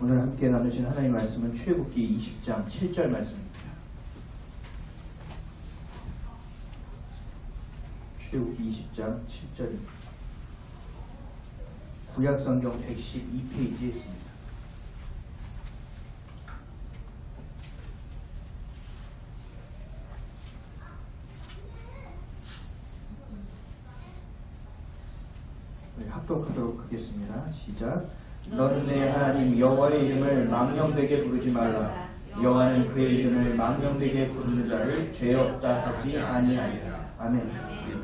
오늘 함께 나누신 하나님의 말씀은 출애굽기 20장 7절 말씀입니다. 출애굽기 20장 7절입니다. 구약성경 112페이지에 있습니다. 합독하도록 하겠습니다. 시작. 너는 내 하나님 여호와의 이름을 망령되게 부르지 말라. 여호와는 그의 이름을 망령되게 부르는 자를 죄 없다 하지 아니하리라. 아멘.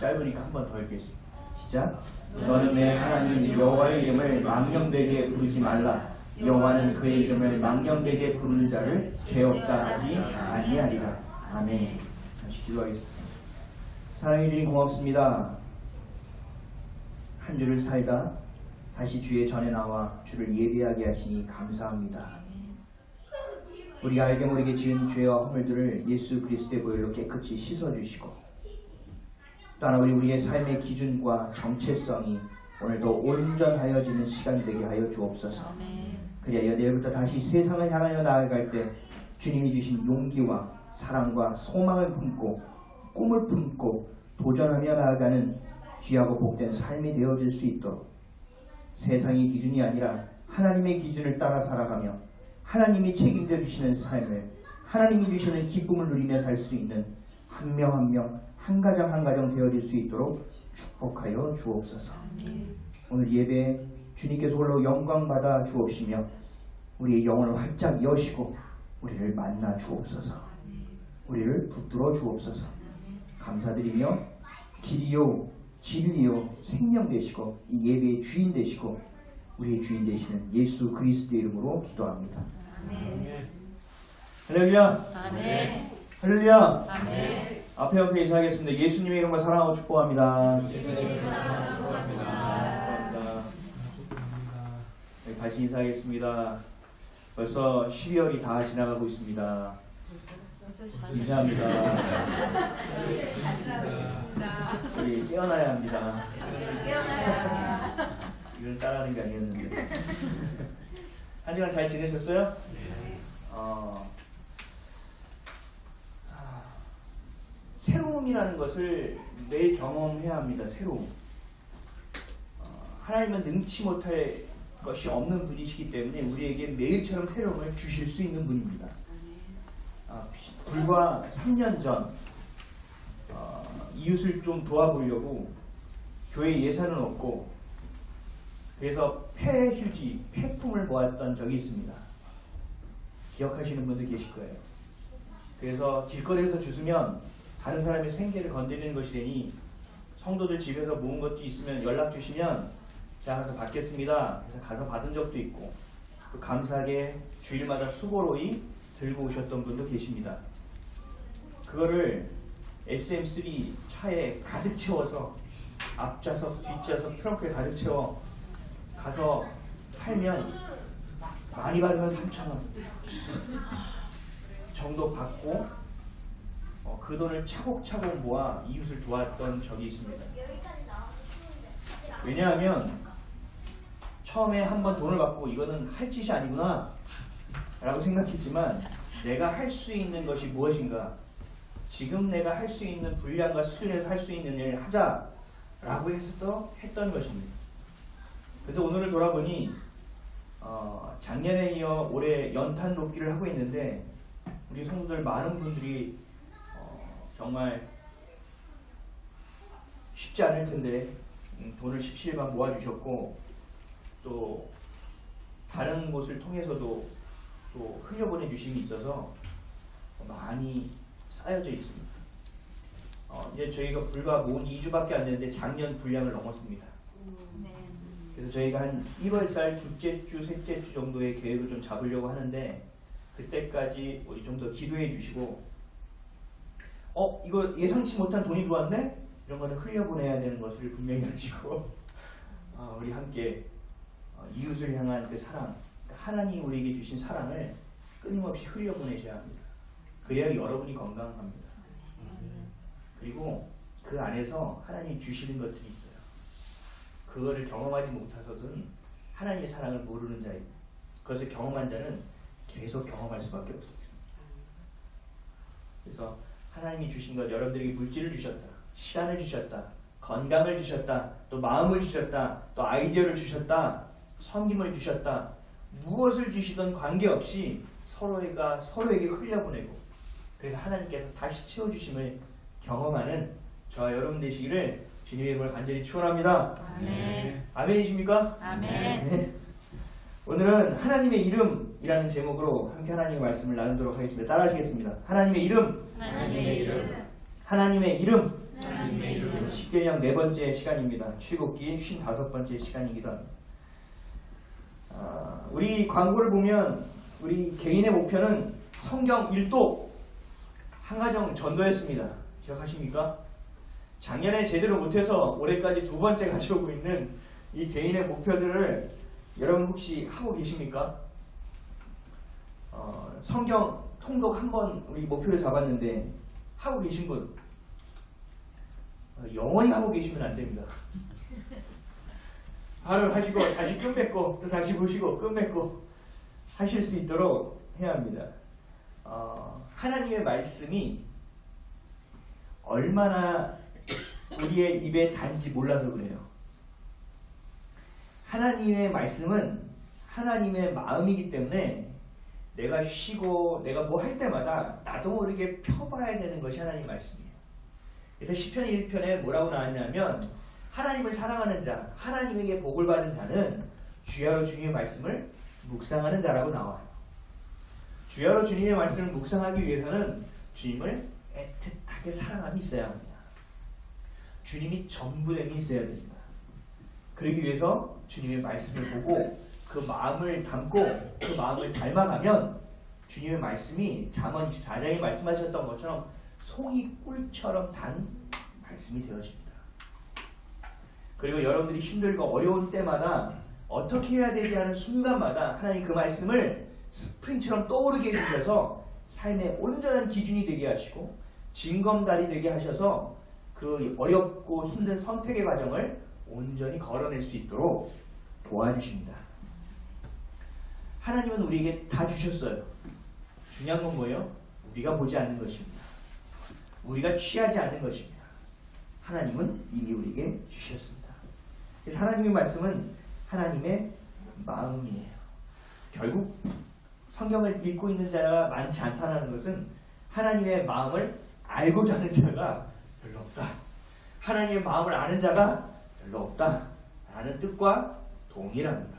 짧으니까 한 번 더 읽겠습니다. 시작. 너는 내 하나님 여호와의 이름을 망령되게 부르지 말라. 여호와는 그의 이름을 망령되게 부르는 자를 죄 없다 하지 아니하리라. 아멘. 다시 기도하겠습니다. 사랑해 주님 고맙습니다. 한 주를 살다 다시 주의 전에 나와 주를 예배하게 하시니 감사합니다. 우리가 알게 모르게 지은 죄와 허물들을 예수 그리스도의 보혈로 깨끗이 씻어주시고 또 하나 우리의 삶의 기준과 정체성이 오늘도 온전하여지는 시간이 되게 하여 주옵소서. 그리하여 내일부터 다시 세상을 향하여 나아갈 때 주님이 주신 용기와 사랑과 소망을 품고 꿈을 품고 도전하며 나아가는 귀하고 복된 삶이 되어질 수 있도록 세상의 기준이 아니라 하나님의 기준을 따라 살아가며 하나님이 책임져 주시는 삶을 하나님이 주시는 기쁨을 누리며 살 수 있는 한 명 한 명 한 가정 한 가정 되어질 수 있도록 축복하여 주옵소서. 오늘 예배에 주님께서 홀로 영광 받아 주옵시며 우리의 영혼을 활짝 여시고 우리를 만나 주옵소서. 우리를 붙들어 주옵소서. 감사드리며 길이요 진리요 생명 되시고 이 예배의 주인 되시고 우리의 주인 되시는 예수 그리스도의 이름으로 기도합니다. 아멘. 할렐루야. 아멘. 할렐루야. 아멘. 앞에 인사하겠습니다. 예수님의 이름으로 사랑하고 축복합니다. 예수님의 이름으로 축복합니다. 감사합니다. 네, 다시 인사하겠습니다. 벌써 12월이 다 지나가고 있습니다. 감사합니다. 우리 깨어나야 합니다. 이걸 따라하는 게 아니었는데. 한 주간 잘 지내셨어요? 새로움이라는 것을 매일 경험해야 합니다. 새로움. 하나님은 능치 못할 것이 없는 분이시기 때문에 우리에게 매일처럼 새로움을 주실 수 있는 분입니다. 불과 3년 전 이웃을 좀 도와보려고 교회 예산은 없고 그래서 폐휴지, 폐품을 모았던 적이 있습니다. 기억하시는 분들 계실 거예요. 그래서 길거리에서 주스면 다른 사람의 생계를 건드리는 것이 되니 성도들 집에서 모은 것도 있으면 연락 주시면 제가 가서 받겠습니다. 그래서 가서 받은 적도 있고 또 감사하게 주일마다 수고로이 들고 오셨던 분도 계십니다. 그거를 SM3 차에 가득 채워서 앞좌석, 뒷좌석, 트렁크에 가득 채워 가서 팔면 많이 받으면 3,000원 정도 받고 그 돈을 차곡차곡 모아 이웃을 도왔던 적이 있습니다. 왜냐하면 처음에 한번 돈을 받고 이거는 할 짓이 아니구나 라고 생각했지만 내가 할 수 있는 것이 무엇인가, 지금 내가 할 수 있는 분량과 수준에서 할 수 있는 일을 하자라고 해서 했던 것입니다. 그래서 오늘을 돌아보니 작년에 이어 올해 연탄 돕기를 하고 있는데 우리 성도들 많은 분들이 정말 쉽지 않을 텐데 돈을 십시일반 모아주셨고 또 다른 곳을 통해서도 또 흘려보내주심이 있어서 많이 쌓여져 있습니다. 이제 저희가 불과 모은 2주밖에 안 됐는데 작년 분량을 넘었습니다. 그래서 저희가 한 1월달 둘째 주, 셋째 주 정도의 계획을 좀 잡으려고 하는데 그때까지 우리 좀 더 기도해 주시고 이거 예상치 못한 돈이 들어왔네? 이런 거는 흘려보내야 되는 것을 분명히 아시고 우리 함께 이웃을 향한 그 사랑, 하나님이 우리에게 주신 사랑을 끊임없이 흘려보내셔야 합니다. 그래야 여러분이 건강합니다. 그리고 그 안에서 하나님이 주시는 것들이 있어요. 그거를 경험하지 못하서는 하나님의 사랑을 모르는 자입니다. 그것을 경험한 자는 계속 경험할 수밖에 없습니다. 그래서 하나님이 주신 것, 여러분들에게 물질을 주셨다, 시간을 주셨다, 건강을 주셨다, 또 마음을 주셨다, 또 아이디어를 주셨다, 섬김을 주셨다, 무엇을 주시든 관계없이 서로가 서로에게 흘려보내고, 그래서 하나님께서 다시 채워주심을 경험하는 저와 여러분 되시기를 주님의 이름을 간절히 축원합니다. 아멘. 아멘이십니까? 아멘. 네. 오늘은 하나님의 이름이라는 제목으로 함께 하나님의 말씀을 나누도록 하겠습니다. 따라하시겠습니다. 하나님의 이름. 하나님의 이름. 하나님의 이름. 하나님의 이름. 십계명 4번째 시간입니다. 출애굽기 55번째 시간이기도 합니다. 우리 광고를 보면 우리 개인의 목표는 성경 1도 한가정 전도였습니다. 기억하십니까? 작년에 제대로 못해서 올해까지 2번째 가져오고 있는 이 개인의 목표들을 여러분 혹시 하고 계십니까? 성경 통독 한번 우리 목표를 잡았는데 하고 계신 분? 영원히 하고 계시면 안 됩니다. 바로 하시고 다시 끝맺고 또 다시 보시고 끝맺고 하실 수 있도록 해야 합니다. 하나님의 말씀이 얼마나 우리의 입에 단지 몰라서 그래요. 하나님의 말씀은 하나님의 마음이기 때문에 내가 쉬고 내가 뭐 할 때마다 나도 모르게 펴봐야 되는 것이 하나님 말씀이에요. 그래서 시편 1편에 뭐라고 나왔냐면 하나님을 사랑하는 자, 하나님에게 복을 받은 자는 주야로 주님의 말씀을 묵상하는 자라고 나와요. 주야로 주님의 말씀을 묵상하기 위해서는 주님을 애틋하게 사랑함이 있어야 합니다. 주님이 전부됨이 있어야 됩니다. 그러기 위해서 주님의 말씀을 보고 그 마음을 담고 그 마음을 닮아가면 주님의 말씀이 잠언 24장에 말씀하셨던 것처럼 송이 꿀처럼 단 말씀이 되어집니다. 그리고 여러분들이 힘들고 어려운 때마다 어떻게 해야 되지 하는 순간마다 하나님 그 말씀을 스프링처럼 떠오르게 해주셔서 삶의 온전한 기준이 되게 하시고 징검다리 되게 하셔서 그 어렵고 힘든 선택의 과정을 온전히 걸어낼 수 있도록 도와주십니다. 하나님은 우리에게 다 주셨어요. 중요한 건 뭐예요? 우리가 보지 않는 것입니다. 우리가 취하지 않는 것입니다. 하나님은 이미 우리에게 주셨습니다. 그래서 하나님의 말씀은 하나님의 마음이에요. 결국 성경을 읽고 있는 자가 많지 않다는 것은 하나님의 마음을 알고자 하는 자가 별로 없다. 하나님의 마음을 아는 자가 별로 없다. 라는 뜻과 동일합니다.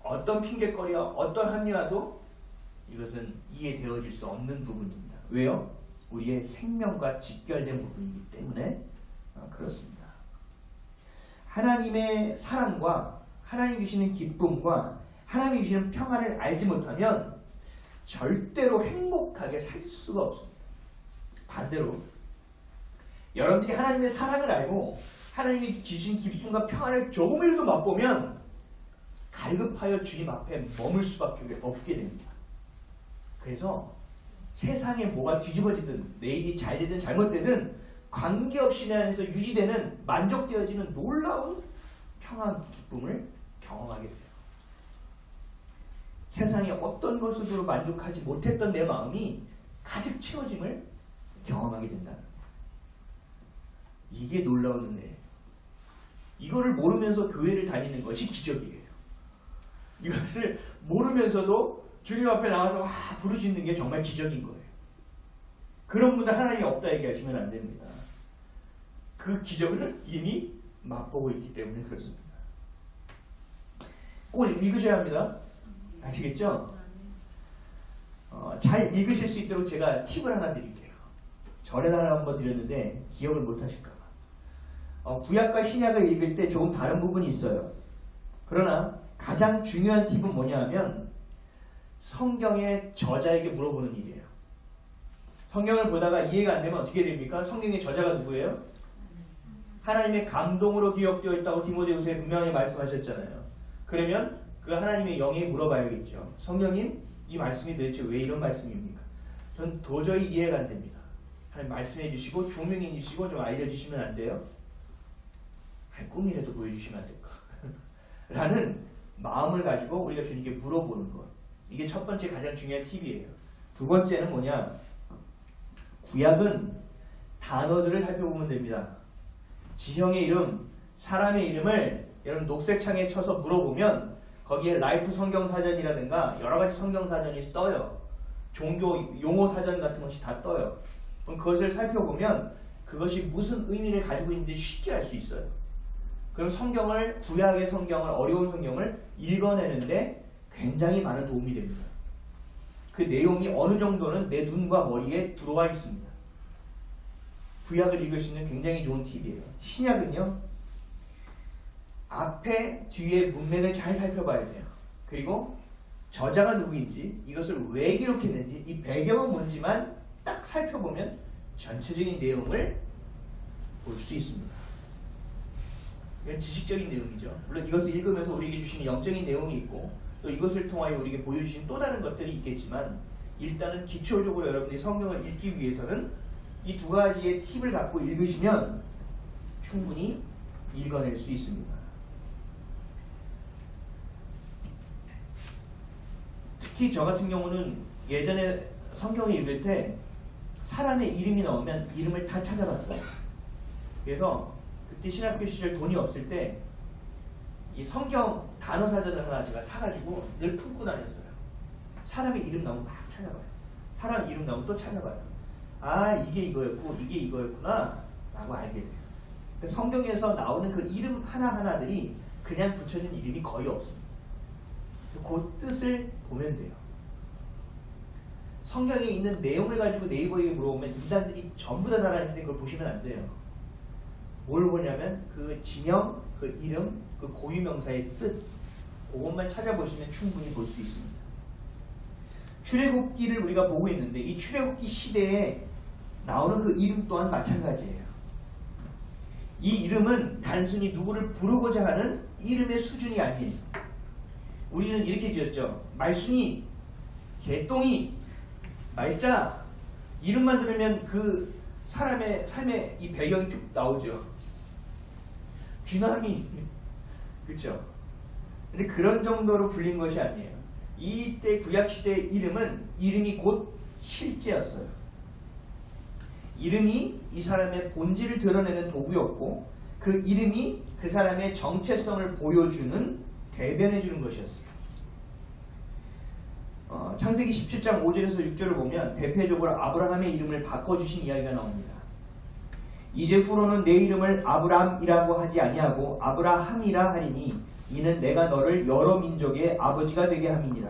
어떤 핑계거리와 어떤 합리화도 이것은 이해되어질 수 없는 부분입니다. 왜요? 우리의 생명과 직결된 부분이기 때문에 그렇습니다. 하나님의 사랑과 하나님 주시는 기쁨과 하나님 주시는 평안을 알지 못하면 절대로 행복하게 살 수가 없습니다. 반대로 여러분들이 하나님의 사랑을 알고 하나님이 주신 기쁨과 평안을 조금이라도 맛보면 갈급하여 주님 앞에 머물 수밖에 없게 됩니다. 그래서 세상에 뭐가 뒤집어지든 내일이 잘 되든 잘못되든 관계없이 내 안에서 유지되는 만족되어지는 놀라운 평안 기쁨을 경험하게 돼요. 세상에 어떤 것으로 만족하지 못했던 내 마음이 가득 채워짐을 경험하게 된다는 거예요. 이게 놀라운 은혜예요. 이거를 모르면서 교회를 다니는 것이 기적이에요. 이것을 모르면서도 주님 앞에 나와서 와 부르짖는 게 정말 기적인 거예요. 그런 분들 하나님이 없다 얘기하시면 안 됩니다. 그 기적을 이미 맛보고 있기 때문에 그렇습니다. 꼭 읽으셔야 합니다. 아시겠죠? 잘 읽으실 수 있도록 제가 팁을 하나 드릴게요. 전에도 하나 한번 드렸는데 기억을 못 하실까봐. 구약과 신약을 읽을 때 조금 다른 부분이 있어요. 그러나 가장 중요한 팁은 뭐냐 하면 성경의 저자에게 물어보는 일이에요. 성경을 보다가 이해가 안 되면 어떻게 됩니까? 성경의 저자가 누구예요? 하나님의 감동으로 기억되어 있다고 디모데후서에 분명히 말씀하셨잖아요. 그러면 그 하나님의 영에 물어봐야겠죠. 성령님, 이 말씀이 도대체 왜 이런 말씀입니까? 전 도저히 이해가 안 됩니다. 하나님 말씀해 주시고 조명해 주시고 좀 알려주시면 안 돼요? 꿈이라도 보여주시면 안 될까? 라는 마음을 가지고 우리가 주님께 물어보는 것. 이게 첫 번째 가장 중요한 팁이에요. 두 번째는 뭐냐? 구약은 단어들을 살펴보면 됩니다. 지형의 이름, 사람의 이름을 여러분 녹색 창에 쳐서 물어보면 거기에 라이프 성경사전이라든가 여러가지 성경사전이 떠요. 종교 용어 사전 같은 것이 다 떠요. 그럼 그것을 살펴보면 그것이 무슨 의미를 가지고 있는지 쉽게 알 수 있어요. 그럼 성경을, 구약의 성경을, 어려운 성경을 읽어내는데 굉장히 많은 도움이 됩니다. 그 내용이 어느 정도는 내 눈과 머리에 들어와 있습니다. 구약을 읽을 수 있는 굉장히 좋은 팁이에요. 신약은요, 앞에 뒤에 문맥을 잘 살펴봐야 돼요. 그리고 저자가 누구인지, 이것을 왜 기록했는지, 이 배경은 뭔지만 딱 살펴보면 전체적인 내용을 볼 수 있습니다. 이건 지식적인 내용이죠. 물론 이것을 읽으면서 우리에게 주시는 영적인 내용이 있고 또 이것을 통하여 우리에게 보여주신 또 다른 것들이 있겠지만 일단은 기초적으로 여러분들이 성경을 읽기 위해서는 이 두 가지의 팁을 갖고 읽으시면 충분히 읽어낼 수 있습니다. 특히 저 같은 경우는 예전에 성경을 읽을 때 사람의 이름이 나오면 이름을 다 찾아봤어요. 그래서 그때 신학교 시절 돈이 없을 때 이 성경 단어 사전을 하나 제가 사가지고 늘 품고 다녔어요. 사람의 이름 나오면 막 찾아봐요. 사람 이름 나오면 또 찾아봐요. 아, 이게 이거였고 이게 이거였구나 라고 알게 돼요. 성경에서 나오는 그 이름 하나하나들이 그냥 붙여진 이름이 거의 없습니다. 그 뜻을 보면 돼요. 성경에 있는 내용을 가지고 네이버에게 물어보면 이단들이 전부 다 달아있는데 그걸 보시면 안 돼요. 뭘 보냐면 그 지명, 그 이름, 그 고유명사의 뜻, 그것만 찾아보시면 충분히 볼 수 있습니다. 출애굽기를 우리가 보고 있는데 이 출애굽기 시대에 나오는 그 이름 또한 마찬가지예요. 이 이름은 단순히 누구를 부르고자 하는 이름의 수준이 아닌, 우리는 이렇게 지었죠. 말순이, 개똥이, 말자, 이름만 들으면 그 사람의 삶의 이 배경이 쭉 나오죠. 귀남이, 그렇죠? 근데 그런 정도로 불린 것이 아니에요. 이때 구약시대의 이름은 이름이 곧 실제였어요. 이름이 이 사람의 본질을 드러내는 도구였고 그 이름이 그 사람의 정체성을 보여주는, 대변해주는 것이었어요. 창세기 17장 5절에서 6절을 보면 대표적으로 아브라함의 이름을 바꿔주신 이야기가 나옵니다. 이제 후로는 내 이름을 아브람이라고 하지 아니하고 아브라함이라 하리니 이는 내가 너를 여러 민족의 아버지가 되게 함이니라.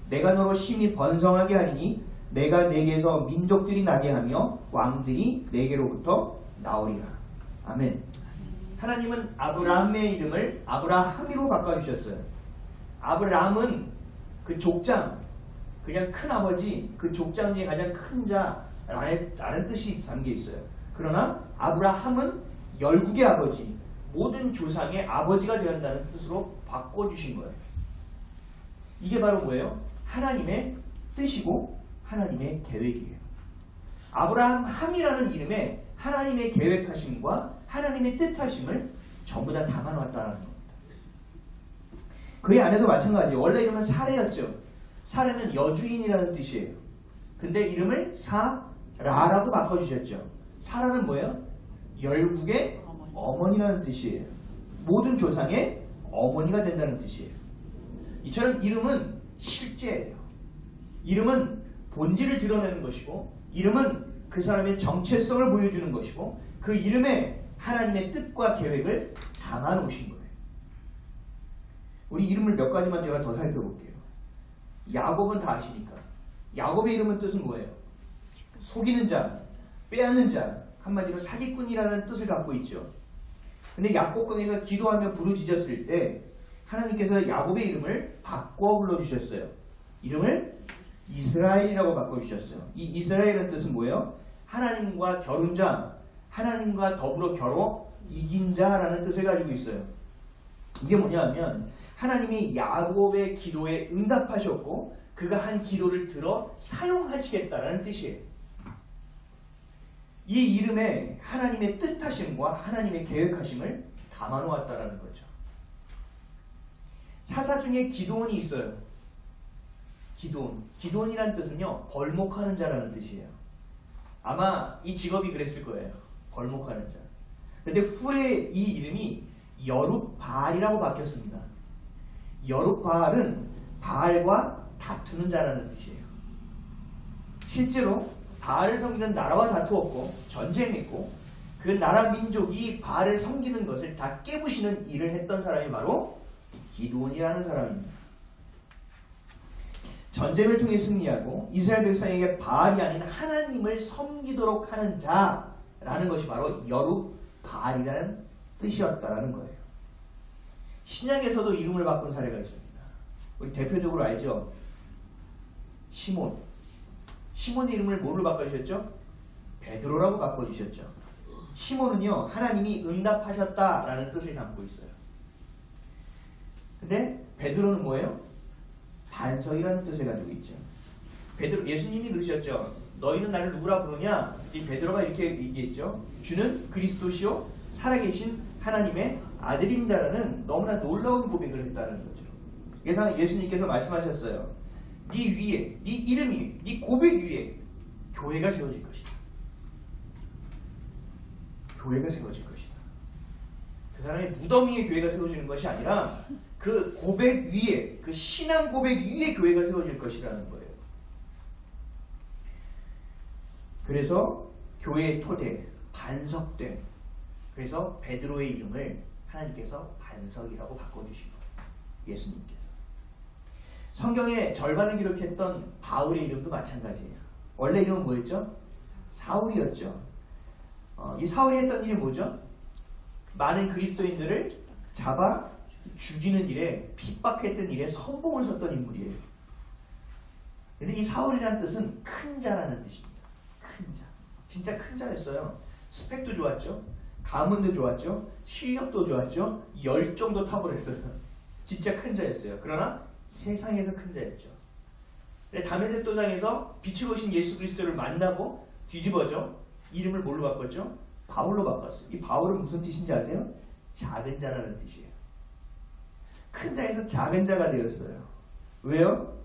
내가 너로 심히 번성하게 하리니 내가 내게서 민족들이 나게 하며 왕들이 내게로부터 나오리라. 아멘. 하나님은 아브라함의 이름을 아브라함이로 바꿔주셨어요. 아브라함은 그 족장, 그냥 큰 아버지, 그 족장 중에 가장 큰 자라는 뜻이 담겨 있어요. 그러나 아브라함은 열국의 아버지, 모든 조상의 아버지가 되었다는 뜻으로 바꿔주신 거예요. 이게 바로 뭐예요? 하나님의 뜻이고 하나님의 계획이에요. 아브라함이라는 이름에 하나님의 계획하심과 하나님의 뜻하심을 전부 다 담아놨다는 겁니다. 그의 아내도 마찬가지예요. 원래 이름은 사레였죠. 사레는 여주인이라는 뜻이에요. 근데 이름을 사라라고 바꿔주셨죠. 사라는 뭐예요? 열국의 어머니라는 뜻이에요. 모든 조상의 어머니가 된다는 뜻이에요. 이처럼 이름은 실제예요. 이름은 본질을 드러내는 것이고 이름은 그 사람의 정체성을 보여주는 것이고 그 이름에 하나님의 뜻과 계획을 담아놓으신 거예요. 우리 이름을 몇 가지만 제가 더 살펴볼게요. 야곱은 다 아시니까. 야곱의 이름은 뜻은 뭐예요? 속이는 자, 빼앗는 자, 한마디로 사기꾼이라는 뜻을 갖고 있죠. 근데 야곱강에서 기도하며 부르짖었을 때 하나님께서 야곱의 이름을 바꿔 불러주셨어요. 이름을 이스라엘이라고 바꿔주셨어요. 이 이스라엘의 뜻은 뭐예요? 하나님과 겨룬자, 하나님과 더불어 겨뤄 이긴 자라는 뜻을 가지고 있어요. 이게 뭐냐면 하나님이 야곱의 기도에 응답하셨고 그가 한 기도를 들어 사용하시겠다라는 뜻이에요. 이 이름에 하나님의 뜻하심과 하나님의 계획하심을 담아놓았다라는 거죠. 사사 중에 기드온이 있어요. 기드온이라는 뜻은요, 벌목하는 자라는 뜻이에요. 아마 이 직업이 그랬을 거예요. 벌목하는 자. 근데 후에 이 이름이 여룹바알이라고 바뀌었습니다. 여룹바알은 바알과 다투는 자라는 뜻이에요. 실제로 바알을 섬기는 나라와 다투었고 전쟁했고 그 나라 민족이 바알을 섬기는 것을 다 깨부시는 일을 했던 사람이 바로 기드온이라는 사람입니다. 전쟁을 통해 승리하고 이스라엘 백성에게 바알이 아닌 하나님을 섬기도록 하는 자라는 것이 바로 여룹바알이라는 뜻이었다라는 거예요. 신약에서도 이름을 바꾼 사례가 있습니다. 우리 대표적으로 알죠? 시몬. 시몬 이름을 뭐로 바꿔주셨죠? 베드로라고 바꿔주셨죠. 시몬은요, 하나님이 응답하셨다라는 뜻을 담고 있어요. 근데 베드로는 뭐예요? 반석이라는 뜻을 가지고 있죠. 베드로, 예수님이 그러셨죠. 너희는 나를 누구라 부르냐? 이 베드로가 이렇게 얘기했죠. 주는 그리스도시요 살아계신 하나님의 아들입니다라는 너무나 놀라운 고백을 했다는 거죠. 그래서 예수님께서 말씀하셨어요. 네 위에, 네 이름 위에, 네 고백 위에 교회가 세워질 것이다. 교회가 세워질 것이다. 그 사람의 무덤 위에 교회가 세워지는 것이 아니라 그 고백 위에, 그 신앙 고백 위에 교회가 세워질 것이라는 거예요. 그래서 교회의 토대, 반석됨. 그래서 베드로의 이름을 하나님께서 반석이라고 바꿔주신 거예요. 예수님께서. 성경의 절반을 기록했던 바울의 이름도 마찬가지예요. 원래 이름은 뭐였죠? 사울이었죠. 이 사울이 했던 일이 뭐죠? 많은 그리스도인들을 잡아 죽이는 일에, 핍박했던 일에 선봉을 섰던 인물이에요. 근데 이 사울이라는 뜻은 큰 자라는 뜻입니다. 큰 자. 진짜 큰 자였어요. 스펙도 좋았죠. 가문도 좋았죠. 실력도 좋았죠. 열정도 탁월했어요. 진짜 큰 자였어요. 그러나 세상에서 큰 자였죠. 다메섹 도장에서 빛을 보신 예수 그리스도를 만나고 뒤집어져 이름을 뭘로 바꿨죠? 바울로 바꿨어요. 이 바울은 무슨 뜻인지 아세요? 작은 자라는 뜻이에요. 큰 자에서 작은 자가 되었어요. 왜요?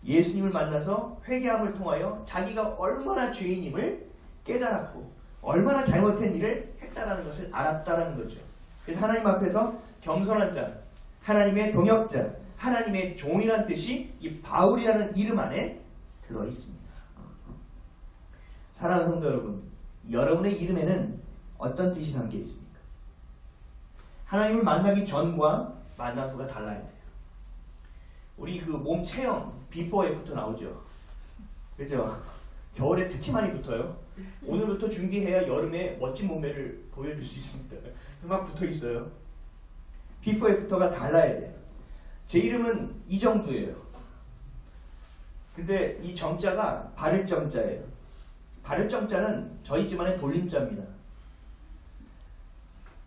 예수님을 만나서 회개함을 통하여 자기가 얼마나 죄인임을 깨달았고 얼마나 잘못된 일을 했다는 것을 알았다는 거죠. 그래서 하나님 앞에서 겸손한 자, 하나님의 동역자, 하나님의 종이라는 뜻이 이 바울이라는 이름 안에 들어있습니다. 사랑하는 성도 여러분, 여러분의 이름에는 어떤 뜻이 담겨 있습니까? 하나님을 만나기 전과 만난 후가 달라야 돼요. 우리 그 몸 체형, 비포 애프터 나오죠. 그죠? 겨울에 특히 많이 붙어요. 오늘부터 준비해야 여름에 멋진 몸매를 보여줄 수 있습니다. 막 붙어 있어요. 비포 애프터가 달라야 돼요. 제 이름은 이정두예요. 근데 이 정자가 바를 정자예요. 바를 정자는 저희 집안의 돌림자입니다.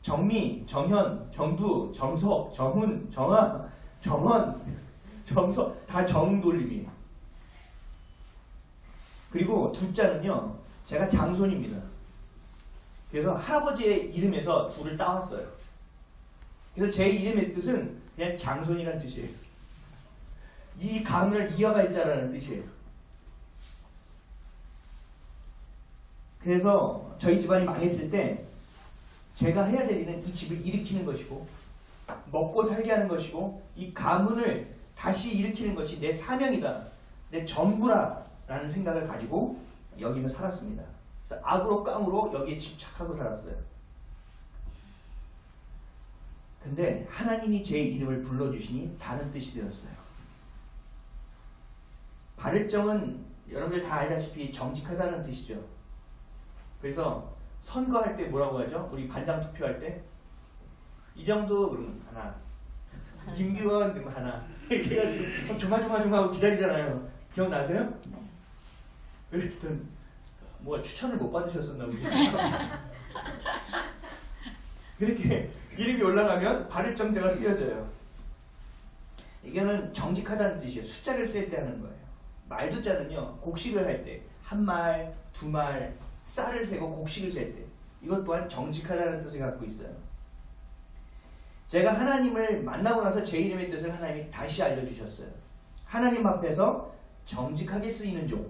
정미, 정현, 정두, 정석, 정훈, 정아, 정원, 정석 다 정돌림이에요. 그리고 두자는요, 제가 장손입니다. 그래서 할아버지의 이름에서 두를 따왔어요. 그래서 제 이름의 뜻은 그냥 장손이라는 뜻이에요. 이 가문을 이어갈 자라는 뜻이에요. 그래서 저희 집안이 망했을 때 제가 해야 될 일은 이 집을 일으키는 것이고 먹고 살게 하는 것이고 이 가문을 다시 일으키는 것이 내 사명이다. 내 전부라 라는 생각을 가지고 여기서 살았습니다. 그래서 악으로 깡으로 여기에 집착하고 살았어요. 근데 하나님이 제 이름을 불러주시니 다른 뜻이 되었어요. 바를정은 여러분들 다 알다시피 정직하다는 뜻이죠. 그래서 선거할 때 뭐라고 하죠? 우리 반장 투표할 때 이정도 그러면 하나, 김규원 그러면 하나 이렇게 해가지고 조마조마 하고 기다리잖아요. 기억나세요? 그랬더니 뭐 추천을 못 받으셨었나 보죠. 그렇게 이름이 올라가면 바를정자가 쓰여져요. 이거는 정직하다는 뜻이에요. 숫자를 쓸 때 하는 거예요. 말두자는요, 곡식을 할 때 한 말, 두 말, 쌀을 세고 곡식을 셀 때 이것 또한 정직하다는 뜻을 갖고 있어요. 제가 하나님을 만나고 나서 제 이름의 뜻을 하나님이 다시 알려주셨어요. 하나님 앞에서 정직하게 쓰이는 종,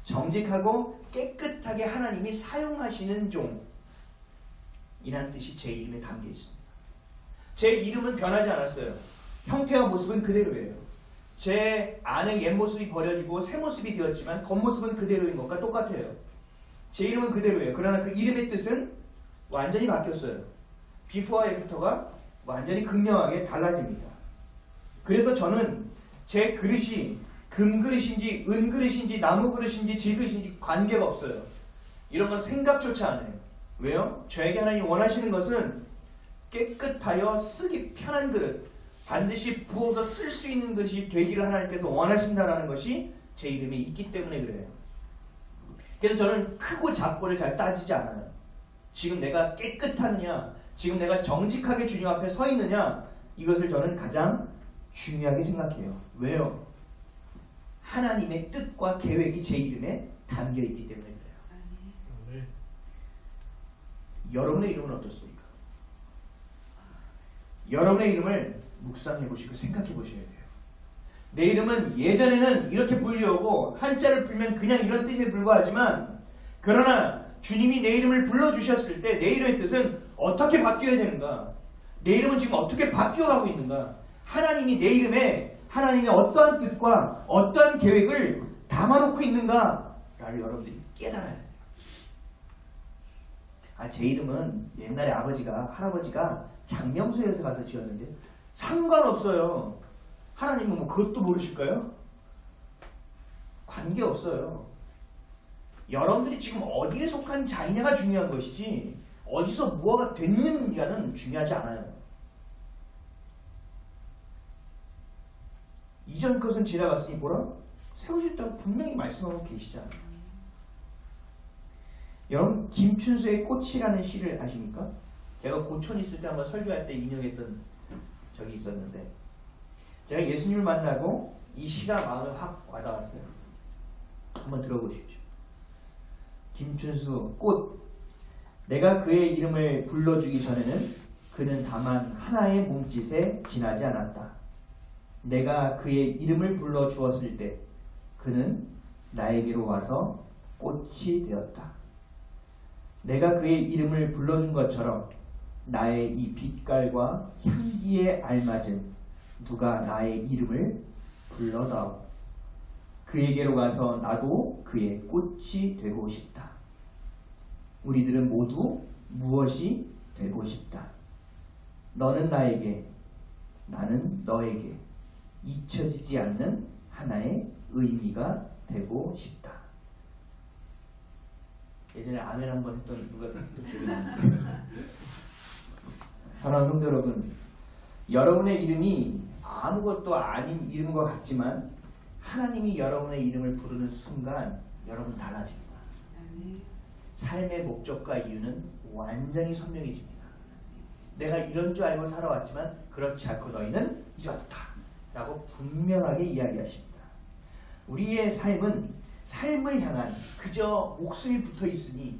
정직하고 깨끗하게 하나님이 사용하시는 종이라는 뜻이 제 이름에 담겨 있습니다. 제 이름은 변하지 않았어요. 형태와 모습은 그대로예요. 제 안의 옛 모습이 버려지고 새 모습이 되었지만 겉모습은 그대로인 것과 똑같아요. 제 이름은 그대로예요. 그러나 그 이름의 뜻은 완전히 바뀌었어요. 비포와 애프터가 완전히 극명하게 달라집니다. 그래서 저는 제 그릇이 금그릇인지 은그릇인지 나무그릇인지 질그릇인지 관계가 없어요. 이런 건 생각조차 안 해요. 왜요? 저에게 하나님이 원하시는 것은 깨끗하여 쓰기 편한 그릇, 반드시 부어서 쓸 수 있는 것이 되기를 하나님께서 원하신다는 것이 제 이름에 있기 때문에 그래요. 그래서 저는 크고 작고를 잘 따지지 않아요. 지금 내가 깨끗하느냐, 지금 내가 정직하게 주님 앞에 서 있느냐, 이것을 저는 가장 중요하게 생각해요. 왜요? 하나님의 뜻과 계획이 제 이름에 담겨 있기 때문에 그래요. 여러분의 이름은 어떻습니까? 여러분의 이름을 묵상해 보시고 생각해 보셔야 돼요. 내 이름은 예전에는 이렇게 불리우고 한자를 풀면 그냥 이런 뜻에 불과하지만, 그러나 주님이 내 이름을 불러주셨을 때 내 이름의 뜻은 어떻게 바뀌어야 되는가? 내 이름은 지금 어떻게 바뀌어가고 있는가? 하나님이 내 이름에 하나님의 어떠한 뜻과 어떠한 계획을 담아놓고 있는가를 여러분들이 깨달아야 돼요. 제 이름은 옛날에 할아버지가 장명소에서 가서 지었는데 상관없어요. 하나님은 뭐 그것도 모르실까요? 관계없어요. 여러분들이 지금 어디에 속한 자이냐가 중요한 것이지 어디서 무엇가 됐느냐는 중요하지 않아요. 이전 것은 지나갔으니 뭐라? 세우셨다고 분명히 말씀하고 계시잖아요. 여러분, 김춘수의 꽃이라는 시를 아십니까? 제가 고촌 있을 때 한번 설교할 때 인용했던 적이 있었는데, 제가 예수님을 만나고 이 시가 마음에 확 와닿았어요. 한번 들어보십시오. 김춘수 꽃. 내가 그의 이름을 불러주기 전에는 그는 다만 하나의 몸짓에 지나지 않았다. 내가 그의 이름을 불러주었을 때 그는 나에게로 와서 꽃이 되었다. 내가 그의 이름을 불러준 것처럼 나의 이 빛깔과 향기에 알맞은 누가 나의 이름을 불러다오. 그에게로 가서 나도 그의 꽃이 되고 싶다. 우리들은 모두 무엇이 되고 싶다. 너는 나에게, 나는 너에게 잊혀지지 않는 하나의 의미가 되고 싶다. 예전에 아멘 한번 했던 누가 기억이 나는데, 사랑하는 성도 여러분, 여러분의 이름이 아무것도 아닌 이름인 것 같지만 하나님이 여러분의 이름을 부르는 순간 여러분 달라집니다. 삶의 목적과 이유는 완전히 선명해집니다. 내가 이런 줄 알고 살아왔지만 그렇지 않고 너희는 이렇다 라고 분명하게 이야기하십니다. 우리의 삶은 삶을 향한 그저 목숨이 붙어 있으니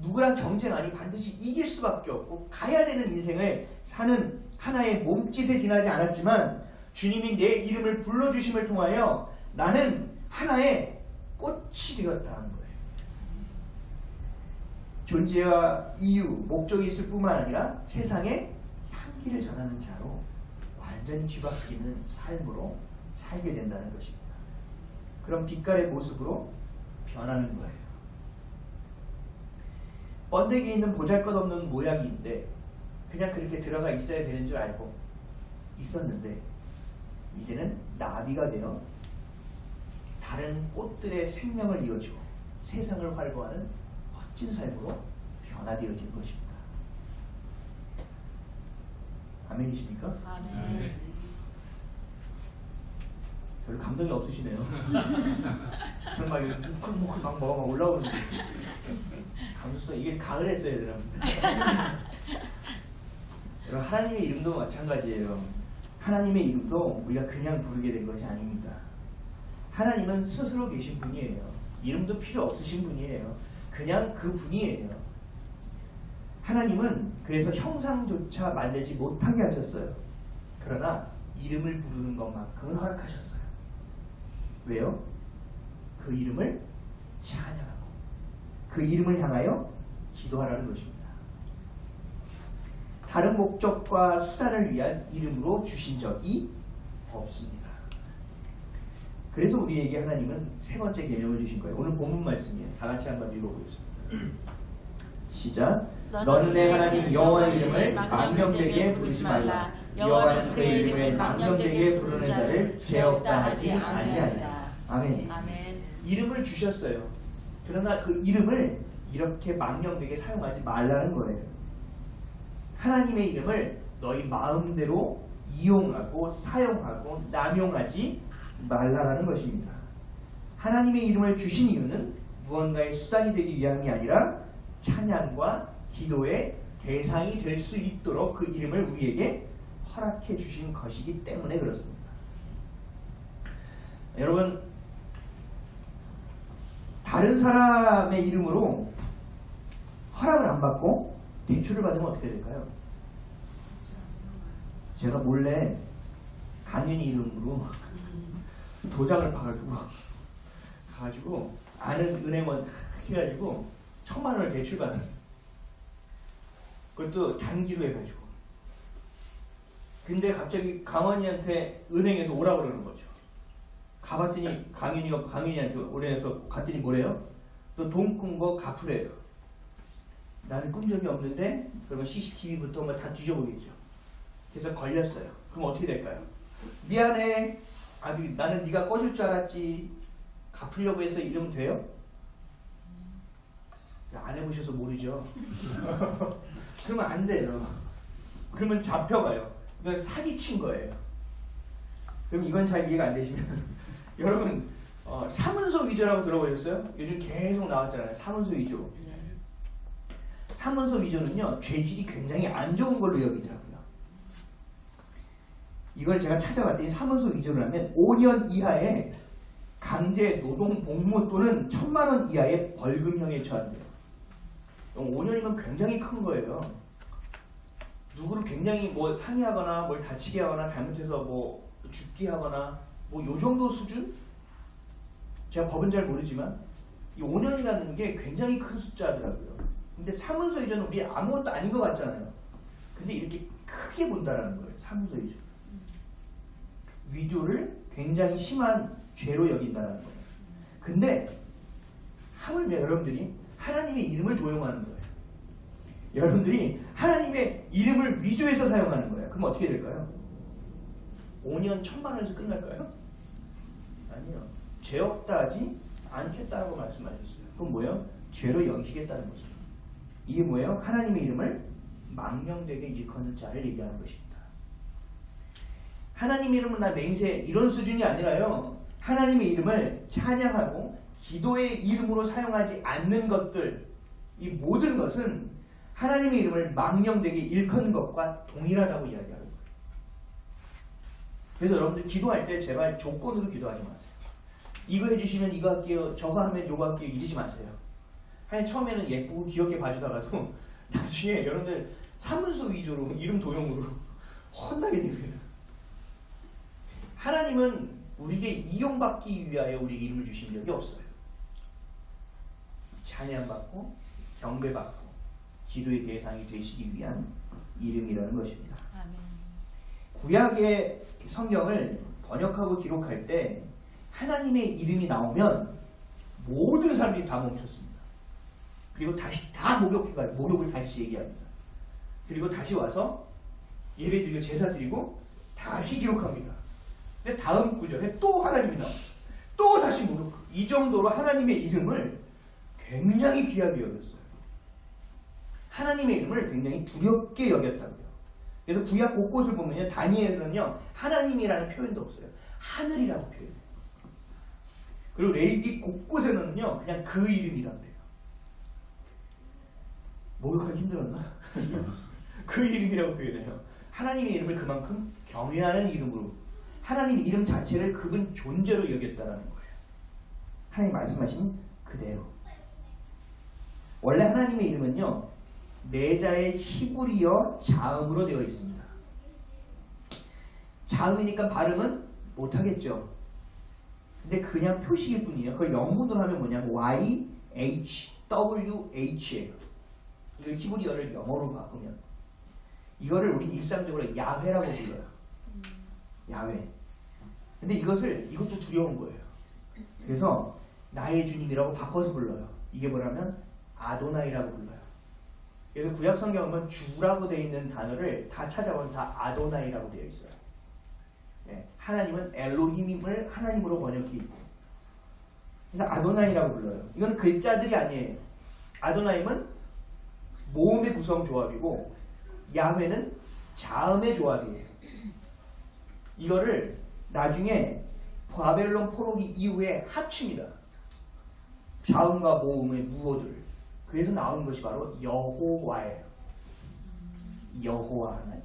누구랑 경쟁하니 반드시 이길 수밖에 없고 가야 되는 인생을 사는 하나의 몸짓에 지나지 않았지만, 주님이 내 이름을 불러주심을 통하여 나는 하나의 꽃이 되었다는 거예요. 존재와 이유, 목적이 있을 뿐만 아니라 세상에 향기를 전하는 자로 완전히 뒤바뀌는 삶으로 살게 된다는 것입니다. 그런 빛깔의 모습으로 변하는 거예요. 번데기에 있는 보잘것없는 모양인데 그냥 그렇게 들어가 있어야 되는 줄 알고 있었는데, 이제는 나비가 되어 다른 꽃들의 생명을 이어주고 세상을 활보하는 멋진 삶으로 변화되어진 것입니다. 아멘이십니까? 아멘. 별로 감동이 없으시네요. 저는 막 무클무클 막 뭐가 올라오는데 감수성, 이게 가을 했어야 되나? 여러분, 하나님의 이름도 마찬가지예요. 하나님의 이름도 우리가 그냥 부르게 된 것이 아닙니다. 하나님은 스스로 계신 분이에요. 이름도 필요 없으신 분이에요. 그냥 그 분이에요. 하나님은 그래서 형상조차 만들지 못하게 하셨어요. 그러나 이름을 부르는 것만큼은 허락하셨어요. 왜요? 그 이름을 찬양하고 그 이름을 향하여 기도하라는 것입니다. 다른 목적과 수단을 위한 이름으로 주신 적이 없습니다. 그래서 우리에게 하나님은 세 번째 개념을 주신 거예요. 오늘 본문 말씀이에요. 다 같이 한번 읽어보겠습니다. 시작. 너는 내 하나님 여호와의 이름을 망령되게 부르지 말라. 여호와는 그의 이름을 망령되게 부르는 자를 죄 없다 하지 아니하리라. 아멘. 이름을 주셨어요. 그러나 그 이름을 이렇게 망령되게 사용하지 말라는 거예요. 하나님의 이름을 너희 마음대로 이용하고 사용하고 남용하지 말라라는 것입니다. 하나님의 이름을 주신 이유는 무언가의 수단이 되기 위함이 아니라 찬양과 기도의 대상이 될 수 있도록 그 이름을 우리에게 허락해 주신 것이기 때문에 그렇습니다. 여러분, 다른 사람의 이름으로 허락을 안 받고 대출을 받으면 어떻게 될까요? 제가 몰래 강윤이 이름으로 도장을 가가지고 아는 은행원 해가지고 1,000만 원을 대출 받았어요. 그것도 단기로 해가지고. 근데 갑자기 강원이한테 은행에서 오라고 그러는 거죠. 가봤더니 강윤이한테 은행에서 갔더니 뭐래요? 너 돈 꾼 거 갚으래요. 나는 꾼 적이 없는데 그러면 CCTV부터 뭐 다 뒤져보겠죠. 그래서 걸렸어요. 그럼 어떻게 될까요? 미안해. 나는 네가 꺼줄 줄 알았지. 갚으려고 해서 이러면 돼요? 안 해보셔서 모르죠. 그러면 안 돼요. 그러면 잡혀가요. 이건 사기친 거예요. 그럼 이건 잘 이해가 안 되시면 여러분 사문서 위조라고 들어보셨어요? 요즘 계속 나왔잖아요. 사문서 위조. 사문서 위조는요, 죄질이 굉장히 안 좋은 걸로 여기더라고요. 이걸 제가 찾아봤더니 사문서 위조를 하면 5년 이하의 강제 노동 복무 또는 1,000만 원 이하의 벌금형에 처한대요. 5년이면 굉장히 큰 거예요. 누구를 굉장히 뭐 상해하거나 뭘 다치게 하거나 잘못해서 뭐 죽게 하거나 뭐 요 정도 수준? 제가 법은 잘 모르지만 이 5년이라는 게 굉장히 큰 숫자더라고요. 근데 사문서 위조는 우리 아무것도 아닌 것 같잖아요. 근데 이렇게 크게 본다라는 거예요. 사문서 위조. 위조를 굉장히 심한 죄로 여긴다는 거예요. 근데 하물며 여러분들이 하나님의 이름을 도용하는 거예요. 여러분들이 하나님의 이름을 위조해서 사용하는 거예요. 그럼 어떻게 될까요? 5년 1,000만 원에서 끝날까요? 아니요. 죄 없다 하지 않겠다고 말씀하셨어요. 그럼 뭐예요? 죄로 여기시겠다는 거죠. 이게 뭐예요? 하나님의 이름을 망령되게 일컫는 자를 얘기하는 것입니다. 하나님의 이름은 나 맹세 이런 수준이 아니라요. 하나님의 이름을 찬양하고 기도의 이름으로 사용하지 않는 것들, 이 모든 것은 하나님의 이름을 망령되게 일컫는 것과 동일하다고 이야기하는 거예요. 그래서 여러분들 기도할 때 제발 조건으로 기도하지 마세요. 이거 해주시면 이거 할게요. 저거 하면 이거 할게요. 이러지 마세요. 하여튼 처음에는 예쁘고 귀엽게 봐주다가도 나중에 여러분들 사문서 위조로 이름 도용으로 혼나게 됩니다. 하나님은 우리에게 이용받기 위하여 우리에게 이름을 주신 적이 없어요. 찬양받고 경배받고 기도의 대상이 되시기 위한 이름이라는 것입니다. 아멘. 구약의 성경을 번역하고 기록할 때 하나님의 이름이 나오면 모든 사람들이 다 멈췄습니다. 그리고 다시 다 목욕을 다시 얘기합니다. 그리고 다시 와서 예배 드리고 제사 드리고 다시 기록합니다. 근데 다음 구절에 또 하나님이 나옵니다. 또 다시 목욕. 이 정도로 하나님의 이름을 굉장히 귀하게 여겼어요. 하나님의 이름을 굉장히 두렵게 여겼다고요. 그래서 구약 곳곳을 보면요, 다니엘은요 하나님이라는 표현도 없어요. 하늘이라고 표현해요. 그리고 레위기 곳곳에는요 그냥 그 이름이라고 해요. 목욕하기 힘들었나? 그 이름이라고 표현해요. 하나님의 이름을 그만큼 경외하는 이름으로, 하나님의 이름 자체를 그분 존재로 여겼다라는 거예요. 하나님 말씀하신 그대로. 원래 하나님의 이름은요 내자의 히브리어 자음으로 되어 있습니다. 자음이니까 발음은 못하겠죠. 근데 그냥 표시일 뿐이에요. 그걸 영문으로 하면 뭐냐면 YHWH예요. 이거 히브리어를 영어로 바꾸면 이거를 우리 일상적으로 야훼라고 불러요. 야훼. 근데 이것도 두려운 거예요. 그래서 나의 주님이라고 바꿔서 불러요. 이게 뭐냐면 아도나이라고 불러요. 그래서 구약 성경은 보면 주라고 되어 있는 단어를 다 찾아보면 다 아도나이라고 되어 있어요. 네, 하나님은 엘로힘임을 하나님으로 번역해 있고, 그래서 아도나이라고 불러요. 이건 글자들이 아니에요. 아도나임은 모음의 구성 조합이고 야훼는 자음의 조합이에요. 이거를 나중에 바벨론 포로기 이후에 합칩니다. 자음과 모음의 무어들. 그래서 나오는 것이 바로 여호와예요. 여호와 하나님.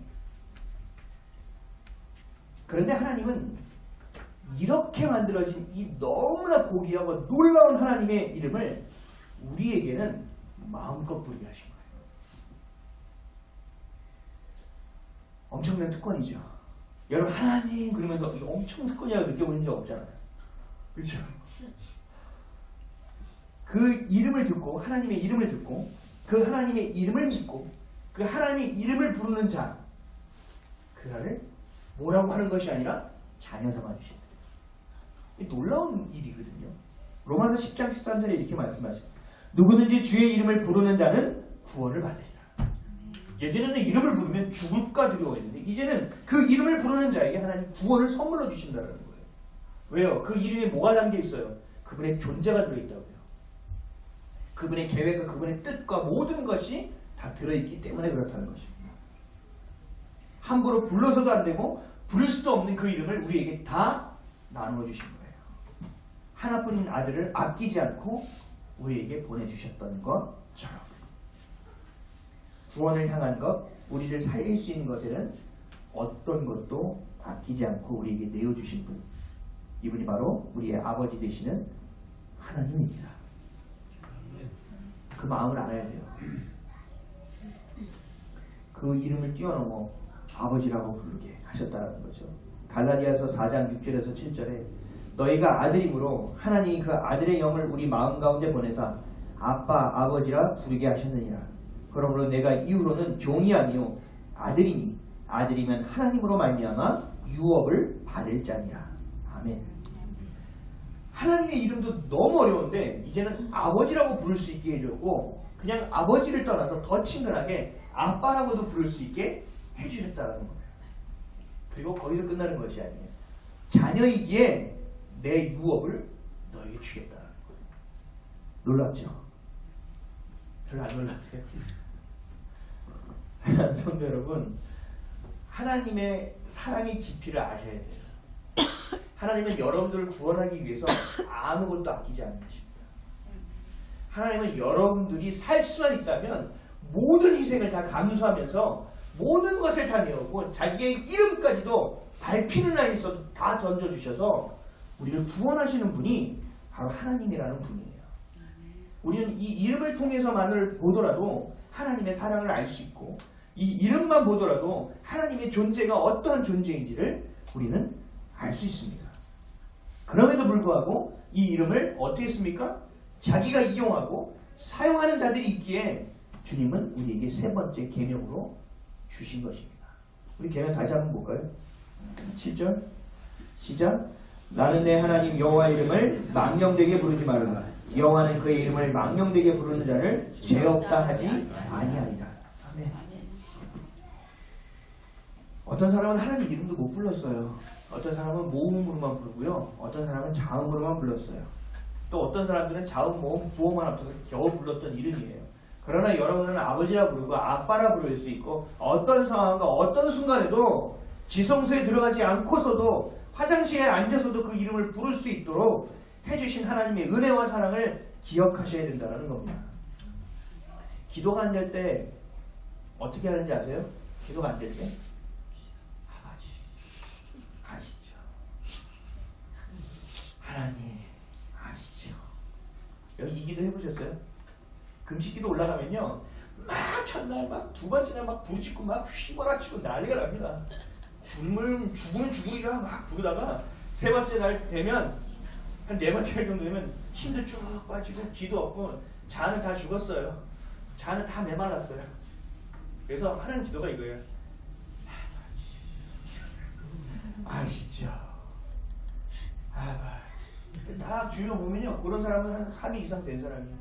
그런데 하나님은 이렇게 만들어진 이 너무나 고귀하고 놀라운 하나님의 이름을 우리에게는 마음껏 부르게 하신 거예요. 엄청난 특권이죠. 여러분 하나님 그러면서 이거 엄청 특권이라고 느껴보는 적 없잖아요. 그렇죠? 그 이름을 듣고 하나님의 이름을 듣고 그 하나님의 이름을 믿고 그 하나님의 이름을 부르는 자 그를 뭐라고 하는 것이 아니라 자녀 삼아 주신다. 놀라운 일이거든요. 로마서 10장 13절에 이렇게 말씀하십니다. 누구든지 주의 이름을 부르는 자는 구원을 받으리라. 예전에는 이름을 부르면 죽을까 두려워했는데 이제는 그 이름을 부르는 자에게 하나님 구원을 선물로 주신다는 거예요. 왜요? 그 이름에 뭐가 담겨 있어요? 그분의 존재가 들어있다고요. 그분의 계획과 그분의 뜻과 모든 것이 다 들어있기 때문에 그렇다는 것입니다. 함부로 불러서도 안 되고 부를 수도 없는 그 이름을 우리에게 다 나누어 주신 거예요. 하나뿐인 아들을 아끼지 않고 우리에게 보내주셨던 것처럼 구원을 향한 것, 우리를 살릴 수 있는 것에는 어떤 것도 아끼지 않고 우리에게 내어주신 분, 이분이 바로 우리의 아버지 되시는 하나님입니다. 그 마음을 알아야 돼요. 그 이름을 뛰어넘어 아버지라고 부르게 하셨다는 거죠. 갈라디아서 4장 6절에서 7절에 너희가 아들이므로 하나님이 그 아들의 영을 우리 마음 가운데 보내사 아빠 아버지라 부르게 하셨느니라. 그러므로 내가 이후로는 종이 아니요 아들이니 아들이면 하나님으로 말미암아 유업을 받을 자니라. 아멘. 하나님의 이름도 너무 어려운데 이제는 아버지라고 부를 수 있게 해줬고 그냥 아버지를 떠나서 더 친근하게 아빠라고도 부를 수 있게 해주셨다는 거예요. 그리고 거기서 끝나는 것이 아니에요. 자녀이기에 내 유업을 너에게 주겠다는 거예요. 놀랍죠? 별로 안 놀랐어요? 성도 여러분, 하나님의 사랑의 깊이를 아셔야 돼요. 하나님은 여러분들을 구원하기 위해서 아무것도 아끼지 않는 것입니다. 하나님은 여러분들이 살 수만 있다면 모든 희생을 다 감수하면서 모든 것을 다 내었고 자기의 이름까지도 밟히는 한이 있어도 다 던져주셔서 우리를 구원하시는 분이 바로 하나님이라는 분이에요. 우리는 이 이름을 통해서만을 보더라도 하나님의 사랑을 알 수 있고 이 이름만 보더라도 하나님의 존재가 어떠한 존재인지를 우리는 알 수 있습니다. 그럼에도 불구하고 이 이름을 어떻게 했습니까? 자기가 이용하고 사용하는 자들이 있기에 주님은 우리에게 세 번째 계명으로 주신 것입니다. 우리 계명 다시 한번 볼까요? 7절 시작. 나는 내 하나님 여호와 이름을 망령되게 부르지 말라. 여호와는 그의 이름을 망령되게 부르는 자를 죄 없다 하지 아니하리라. 아멘. 어떤 사람은 하나님 이름도 못 불렀어요. 어떤 사람은 모음으로만 부르고요. 어떤 사람은 자음으로만 불렀어요. 또 어떤 사람들은 자음, 모음, 부호만 합쳐서 겨우 불렀던 이름이에요. 그러나 여러분은 아버지라 부르고 아빠라 부를 수 있고 어떤 상황과 어떤 순간에도 지성소에 들어가지 않고서도 화장실에 앉아서도 그 이름을 부를 수 있도록 해주신 하나님의 은혜와 사랑을 기억하셔야 된다는 겁니다. 기도가 안 될 때 어떻게 하는지 아세요? 기도가 안 될 때 아버지 아시죠? 하나님 아시죠? 여기 이 기도 해보셨어요? 금식기도 올라가면요 막 첫날 막 두 번째 날 막 부르짖고 막 휘몰아치고 난리가 납니다. 죽으면 죽으리라 막 부르다가 세 번째 날 되면 한 네 번째 날 정도 되면 힘도 쭉 빠지고 기도 없고 자는 다 죽었어요. 자는 다 메말랐어요. 그래서 하는 기도가 이거예요. 아시죠? 딱 주위로 보면요, 그런 사람은 한 3일 이상 된 사람이에요.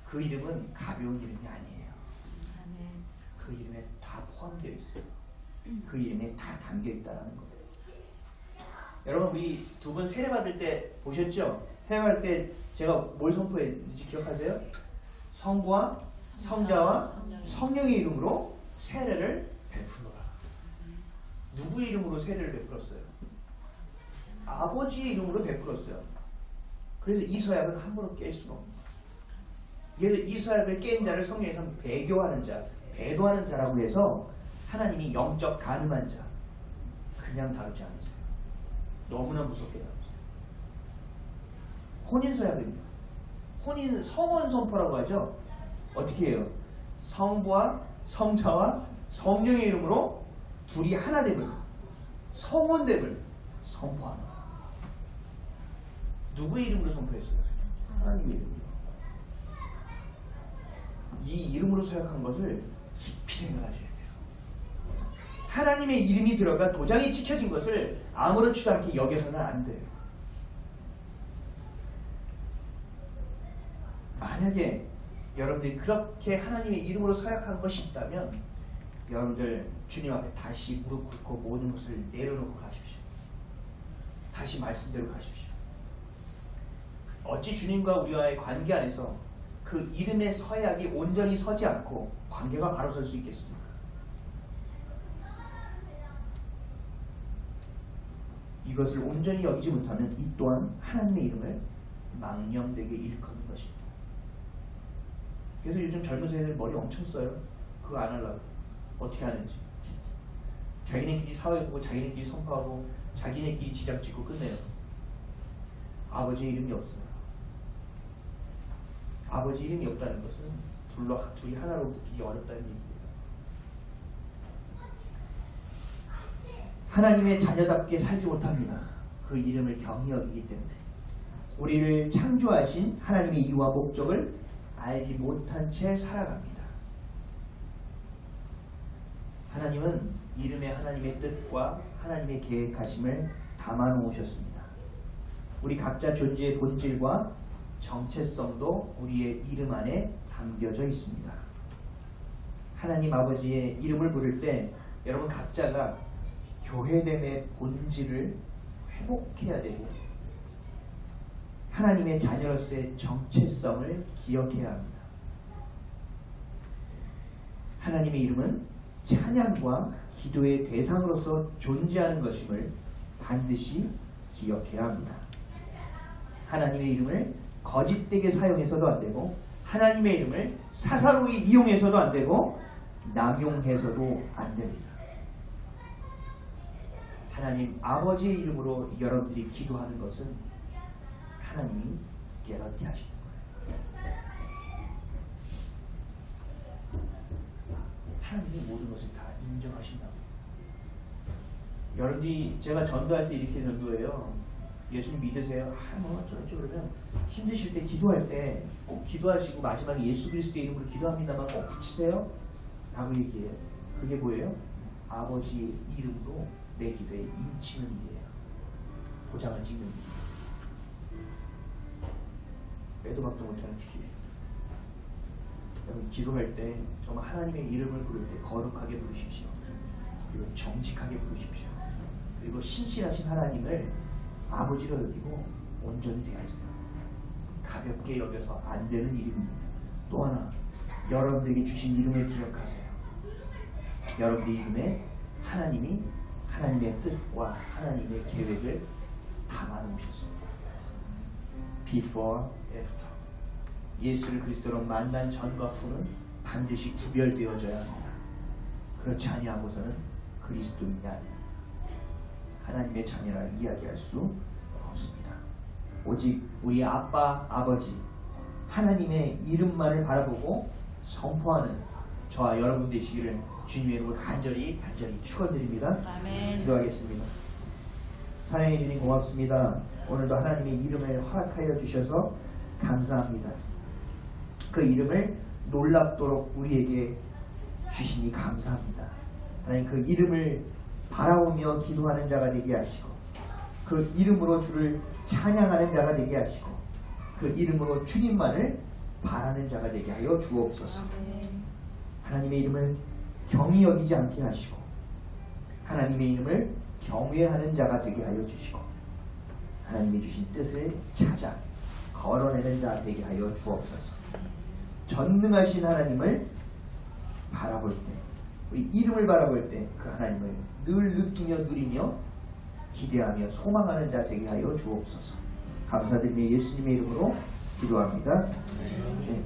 그 이름은 가벼운 이름이 아니에요. 그 이름에 다 포함되어 있어요. 그 이름에 다 담겨 있다는 거예요. 여러분, 우리 두 분 세례 받을 때 보셨죠? 세례 받을 때 제가 뭘 선포했는지 기억하세요? 성부와 성자와 성령의 이름으로 세례를 베풀어라. 누구의 이름으로 세례를 베풀었어요? 아버지의 이름으로 베풀었어요. 그래서 이 서약은 함부로 깰 수가 없는 거예요. 이 서약을 깬 자를 성경에서 배교하는 자, 배도하는 자라고 해서 하나님이 영적 가늠한 자, 그냥 다루지 않으세요. 너무나 무섭게 다루세요. 혼인서약입니다. 혼인 성원 선포라고 하죠. 어떻게 해요? 성부와 성자와 성령의 이름으로 둘이 하나됨을, 성혼됨을 선포하는 거예요. 누구의 이름으로 선포했어요? 하나님의 이름으로. 이 이름으로 서약한 것을 깊이 생각하셔야 돼요. 하나님의 이름이 들어가 도장이 찍혀진 것을 아무렇지도 않게 여겨서는 안 돼요. 만약에 여러분들이 그렇게 하나님의 이름으로 서약한 것이 있다면 여러분들 주님 앞에 다시 무릎 꿇고 모든 것을 내려놓고 가십시오. 다시 말씀대로 가십시오. 어찌 주님과 우리와의 관계 안에서 그 이름의 서약이 온전히 서지 않고 관계가 바로 설 수 있겠습니까? 이것을 온전히 여기지 못하면 이 또한 하나님의 이름을 망령되게 일컫는 것입니다. 그래서 요즘 젊은 세대는 머리 엄청 써요. 그거 안 하려고. 어떻게 하는지. 자기네끼리 사회하고 자기네끼리 선포하고 자기네끼리 지장 찍고 끝내요. 아버지의 이름이 없어요. 아버지 이름이 없다는 것은 둘이 하나로 묶이기 어렵다는 얘기예요. 하나님의 자녀답게 살지 못합니다. 그 이름을 경히 여기기 때문에. 우리를 창조하신 하나님의 이유와 목적을 알지 못한 채 살아갑니다. 하나님은 이름에 하나님의 뜻과 하나님의 계획하심을 담아놓으셨습니다. 우리 각자 존재의 본질과 정체성도 우리의 이름 안에 담겨져 있습니다. 하나님 아버지의 이름을 부를 때 여러분 각자가 교회됨의 본질을 회복해야 되고 하나님의 자녀로서의 정체성을 기억해야 합니다. 하나님의 이름은 찬양과 기도의 대상으로서 존재하는 것임을 반드시 기억해야 합니다. 하나님의 이름을 거짓되게 사용해서도 안 되고 하나님의 이름을 사사로이 이용해서도 안 되고 남용해서도 안 됩니다. 하나님 아버지의 이름으로 여러분들이 기도하는 것은 하나님이 개런티 하시는 거예요. 하나님이 모든 것을 다 인정하신다고. 여러분들이 제가 전도할 때 이렇게 전도해요. 예수님 믿으세요. 어쩌고 그러면 힘드실 때 기도할 때 꼭 기도하시고 마지막에 예수 그리스도의 이름으로 기도합니다만 꼭 붙이세요. 라고 얘기해요. 그게 뭐예요? 아버지의 이름으로 내 기도에 인치는 일이에요. 도장을 찍는 일이에요. 빼도 박도 못하는 일이에요. 여러분 기도할 때 정말 하나님의 이름을 부를 때 거룩하게 부르십시오. 그리고 정직하게 부르십시오. 그리고 신실하신 하나님을 아버지로 여기고 온전히 대하세요. 가볍게 여겨서 안 되는 이름입니다. 또 하나 여러분들에게 주신 이름을 기억하세요. 여러분들 이름에 하나님이 하나님의 뜻과 하나님의 계획을 담아놓으셨습니다. Before, after. 예수를 그리스도로 만난 전과 후는 반드시 구별되어져야 합니다. 그렇지 아니하고서는 그리스도인이 아니에요. 하나님의 자녀라 이야기할 수 없습니다. 오직 우리 아빠, 아버지 하나님의 이름만을 바라보고 선포하는 저와 여러분 되시기를 주님의 이름으로 간절히 축원드립니다. 아멘. 기도하겠습니다. 사랑해 주님 고맙습니다. 오늘도 하나님의 이름을 허락하여 주셔서 감사합니다. 그 이름을 놀랍도록 우리에게 주시니 감사합니다. 하나님 그 이름을 바라보며 기도하는 자가 되게 하시고 그 이름으로 주를 찬양하는 자가 되게 하시고 그 이름으로 주님만을 바라는 자가 되게 하여 주옵소서. 하나님의 이름을 경히 여기지 않게 하시고 하나님의 이름을 경외하는 자가 되게 하여 주시고 하나님이 주신 뜻을 찾아 걸어내는 자 되게 하여 주옵소서. 전능하신 하나님을 바라볼 때 우리 이름을 바라볼 때 그 하나님을 늘 느끼며 누리며 기대하며 소망하는 자 되게 하여 주옵소서. 감사드리며 예수님의 이름으로 기도합니다. 네.